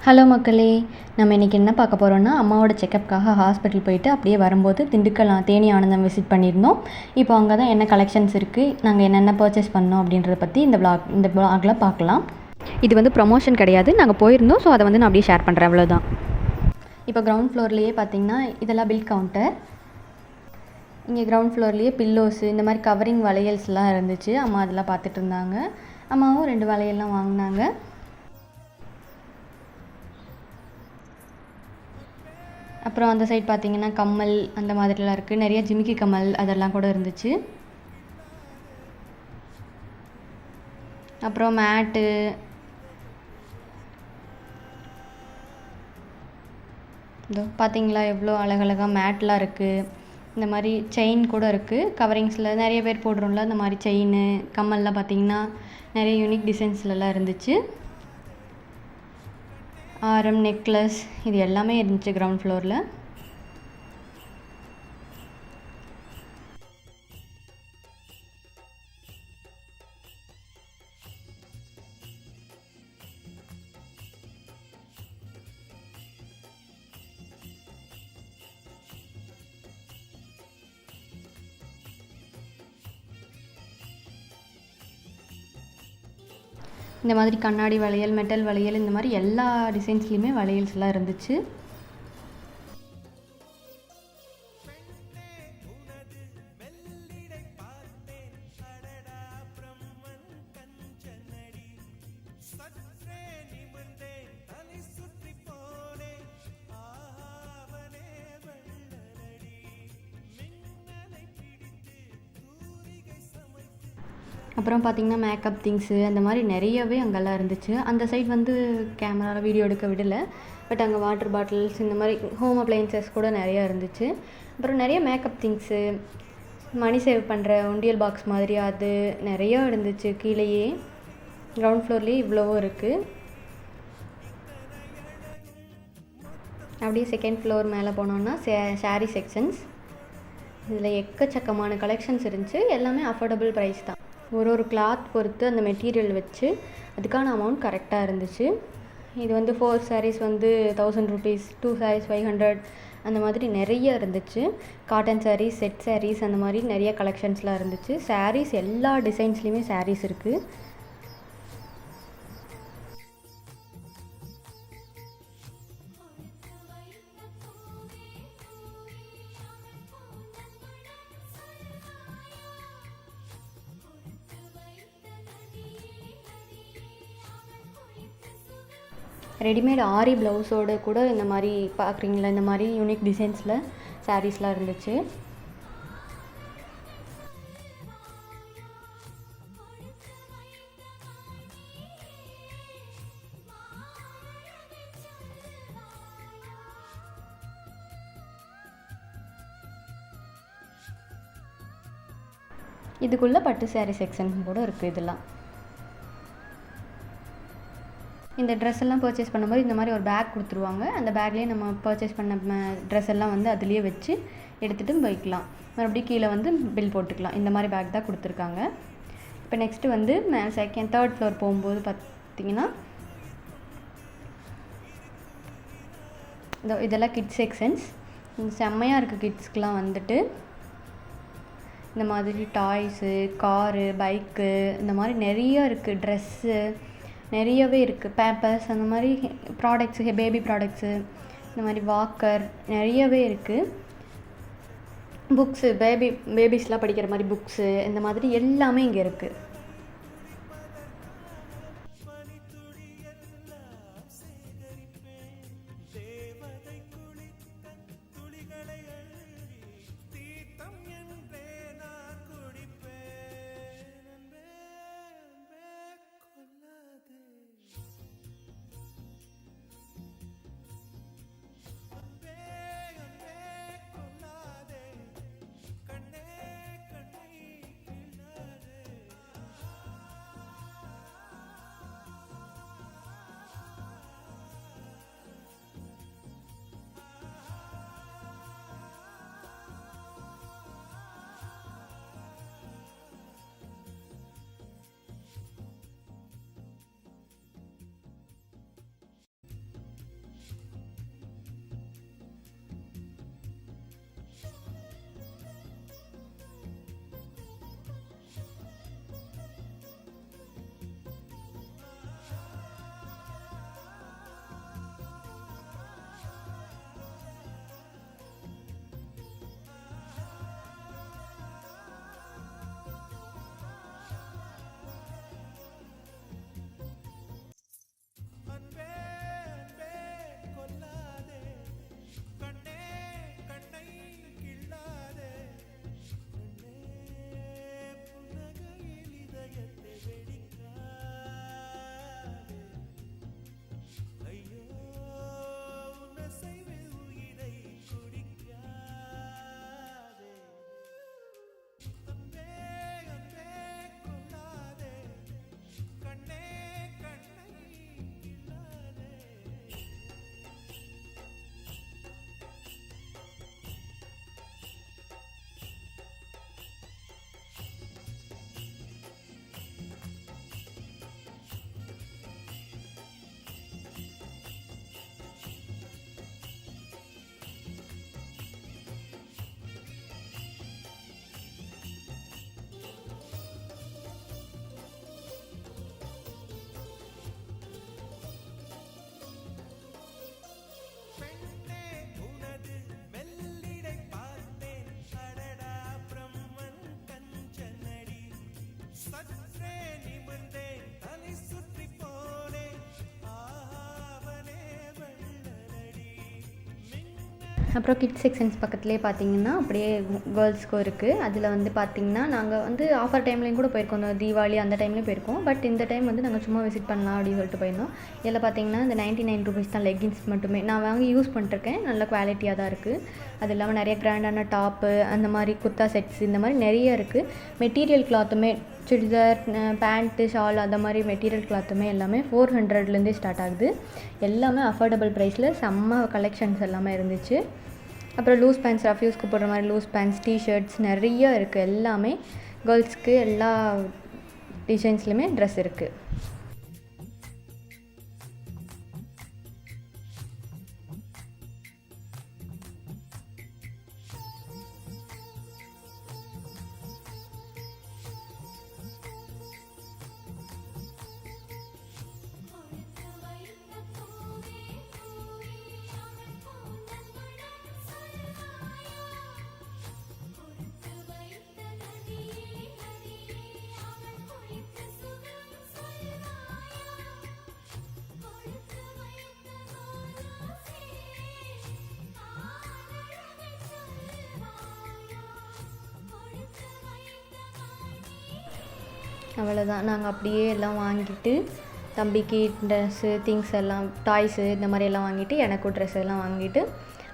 Hello மக்களே, நம்ம இன்றைக்கி என்ன பார்க்க போகிறோன்னா, அம்மாவோட செக்கப்புக்காக ஹாஸ்பிட்டல் போயிட்டு அப்படியே வரும்போது திண்டுக்கல் தேனி ஆனந்தம் விசிட் பண்ணியிருந்தோம். இப்போ அங்கே தான் என்ன கலெக்ஷன்ஸ் இருக்குது, நாங்கள் என்னென்ன பர்ச்சேஸ் பண்ணோம் அப்படின்றத பற்றி இந்த வ்ளாகில் பார்க்கலாம். இது வந்து ப்ரமோஷன் கிடையாது, நாங்கள் போயிருந்தோம். ஸோ அதை வந்து நான் அப்படியே ஷேர் பண்ணுறேன், அவ்வளோதான். இப்போ கிரவுண்ட் ஃப்ளோர்லேயே பார்த்திங்கன்னா இதெல்லாம் பில் கவுண்டர். இங்கே கிரவுண்ட் ஃப்ளோர்லேயே பில்லோஸு, இந்த மாதிரி கவரிங் வளையல்ஸ்லாம் இருந்துச்சு. அம்மா அதெல்லாம் பார்த்துட்டு இருந்தாங்க. அம்மாவும் 2 வளையல்லாம் வாங்கினாங்க. அப்புறம் அந்த சைட் பார்த்திங்கன்னா கம்மல் அந்த மாதிரிலாம் இருக்குது. நிறைய ஜிமிக்கி கம்மல் அதெல்லாம் கூட இருந்துச்சு. அப்புறம் மேட்டு, இதோ பார்த்தீங்களா எவ்வளோ அழகழகாக மேட்லாம் இருக்குது. இந்த மாதிரி செயின் கூட இருக்குது. கவரிங்ஸில் நிறைய பேர் போடுறோம்ல, இந்த மாதிரி செயின் கம்மல்லாம் பார்த்திங்கன்னா நிறைய யூனிக் டிசைன்ஸ்லலாம் இருந்துச்சு. ஆரம், நெக்லஸ் இது எல்லாமே இருந்துச்சு கிரவுண்ட் ஃப்ளோரில். இந்த மாதிரி கண்ணாடி வளையல், மெட்டல் வளையல், இந்த மாதிரி எல்லா டிசைன்ஸ்லேயுமே வளையல்ஸ்லாம் இருந்துச்சு. அப்புறம் பார்த்திங்கன்னா மேக்கப் திங்ஸு அந்த மாதிரி நிறையவே அங்கெல்லாம் இருந்துச்சு. அந்த சைட் வந்து கேமராவில் வீடியோ எடுக்க விடலை. பட் அங்கே வாட்டர் பாட்டில்ஸ், இந்த மாதிரி ஹோம் அப்ளையன்சஸ் கூட நிறையா இருந்துச்சு. அப்புறம் நிறைய மேக்கப் திங்ஸு, மணி சேவ் பண்ணுற உண்டியல் பாக்ஸ் மாதிரி அது நிறையா இருந்துச்சு. கீழேயே கிரவுண்ட் ஃப்ளோர்லேயே இவ்வளவோ இருக்குது. அப்படியே செகண்ட் ஃப்ளோர் மேலே போனோன்னா சாரீ செக்ஷன்ஸ். இதில் எக்கச்சக்கமான கலெக்ஷன்ஸ் இருந்துச்சு. எல்லாமே அஃபோர்டபுள் ப்ரைஸ் தான். ஒரு கிளாத் பொறுத்து அந்த மெட்டீரியல் வச்சு அதுக்கான அமௌண்ட் கரெக்டாக இருந்துச்சு. இது வந்து 4 sarees வந்து 1000 rupees, 2 sarees 500 அந்த மாதிரி நிறைய இருந்துச்சு. காட்டன் sarees, செட் sarees அந்த மாதிரி நிறைய கலெக்ஷன்ஸ்லாம் இருந்துச்சு. sarees எல்லா டிசைன்ஸ்லேயுமே sarees இருக்குது. ரெடிமேட் ஆரி ப்ளவுஸோடு கூட இந்த மாதிரி பார்க்குறீங்களா, இந்த மாதிரி யூனிக் டிசைன்ஸில் சாரீஸ்லாம் இருந்துச்சு. இதுக்குள்ளே பட்டு சாரீ செக்ஷன் கூட இருக்குது. இதெல்லாம் இந்த ட்ரெஸ் எல்லாம் பர்ச்சேஸ் பண்ணும்போது இந்த மாதிரி ஒரு பேக் கொடுத்துருவாங்க. அந்த பேக்லேயே நம்ம பர்ச்சேஸ் பண்ண ட்ரெஸ் எல்லாம் வந்து அதுலேயே வச்சு எடுத்துகிட்டு போய்க்கலாம். மறுபடியும் கீழே வந்து பில் போட்டுக்கலாம். இந்த மாதிரி பேக் தான் கொடுத்துருக்காங்க. இப்போ நெக்ஸ்ட்டு வந்து தேர்ட் ஃப்ளோர் போகும்போது பார்த்திங்கன்னா இதெல்லாம் கிட்ஸ் செக்ஷன்ஸ். செம்மையாக இருக்குது. கிட்ஸ்க்கெலாம் வந்துட்டு இந்த மாதிரி டாய்ஸு, காரு, பைக்கு இந்த மாதிரி நிறைய இருக்குது. ட்ரெஸ்ஸு நிறையவே இருக்குது. பேம்பர்ஸ் அந்த மாதிரி ப்ராடக்ட்ஸு, பேபி ப்ராடக்ட்ஸு, இந்த மாதிரி வாக்கர் நிறையவே இருக்குது. புக்ஸு, பேபிஸ்லாம் படிக்கிற மாதிரி புக்ஸு, இந்த மாதிரி எல்லாமே இங்கே இருக்குது. அப்புறம் கிட்ஸ் செக்ஷன்ஸ் பக்கத்துலேயே பார்த்தீங்கன்னா அப்படியே கேர்ள்ஸ்க்கும் இருக்குது. அதில் வந்து பார்த்திங்கன்னா நாங்கள் வந்து ஆஃபர் டைம்லேயும் கூட போயிருக்கோம். இந்த தீபாவளி அந்த டைம்லேயும் போயிருக்கோம். பட் இந்த டைம் வந்து நாங்கள் சும்மா விசிட் பண்ணலாம் அப்படின்னு சொல்லிட்டு போயிருந்தோம். இதில் பார்த்திங்கன்னா இந்த 99 ரூபீஸ் தான் லெகின்ஸ் மட்டுமே. நான் வாங்கி யூஸ் பண்ணிட்டுருக்கேன். நல்ல குவாலிட்டியாக தான் இருக்குது. அது இல்லாமல் நிறைய கிராண்டான டாப்பு, அந்த மாதிரி குர்த்தா செட்ஸ், இந்த மாதிரி நிறைய இருக்குது. மெட்டீரியல் கிளாத்துமே சுடிதார், பேண்ட்டு, ஷால் அந்த மாதிரி மெட்டீரியல் கிளாத்துமே எல்லாமே 400லேருந்தே ஸ்டார்ட் ஆகுது. எல்லாமே அஃபோர்டபுள் ப்ரைஸில் செம்ம கலெக்ஷன்ஸ் எல்லாமே இருந்துச்சு. அப்புறம் லூஸ் பேண்ட்ஸ், ரஃப்யூஸ்க்கு போடுற மாதிரி லூஸ் பேண்ட்ஸ், டிஷர்ட்ஸ் நிறைய இருக்குது. எல்லாமே கேர்ள்ஸ்க்கு எல்லா டிசைன்ஸ்லையுமே ட்ரெஸ் இருக்குது. அவ்வளோதான். நாங்கள் அப்படியே எல்லாம் வாங்கிட்டு தம்பிக்கு ட்ரெஸ்ஸு, திங்ஸ் எல்லாம், டாய்ஸு இந்த மாதிரி எல்லாம் வாங்கிட்டு எனக்கும் ட்ரெஸ் எல்லாம் வாங்கிட்டு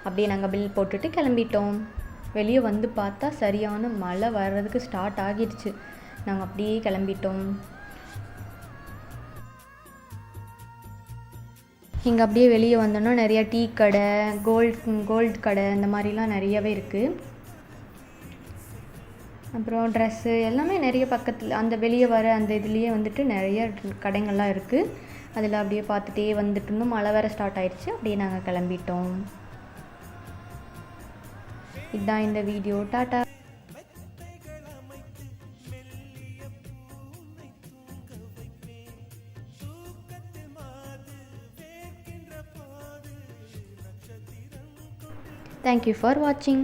அப்படியே நாங்கள் பில் போட்டுட்டு கிளம்பிட்டோம். வெளியே வந்து பார்த்தா சரியான மழை வர்றதுக்கு ஸ்டார்ட் ஆகிடுச்சு. நாங்கள் அப்படியே கிளம்பிட்டோம். இங்கே அப்படியே வெளியே வந்தோன்னா நிறையா டீ கடை, கோல்டு கடை இந்த மாதிரிலாம் நிறையவே இருக்குது. அப்புறம் ட்ரெஸ்ஸு எல்லாமே நிறைய பக்கத்தில் அந்த வெளியே வர அந்த இதுலேயே வந்துட்டு நிறைய கடைங்கள்லாம் இருக்குது. அதில் அப்படியே பார்த்துட்டே வந்துட்டு இருந்தோம். மழை வேறு ஸ்டார்ட் ஆயிடுச்சு. அப்படியே நாங்கள் கிளம்பிட்டோம். இதுதான் இந்த video. Tata. Thank you for watching.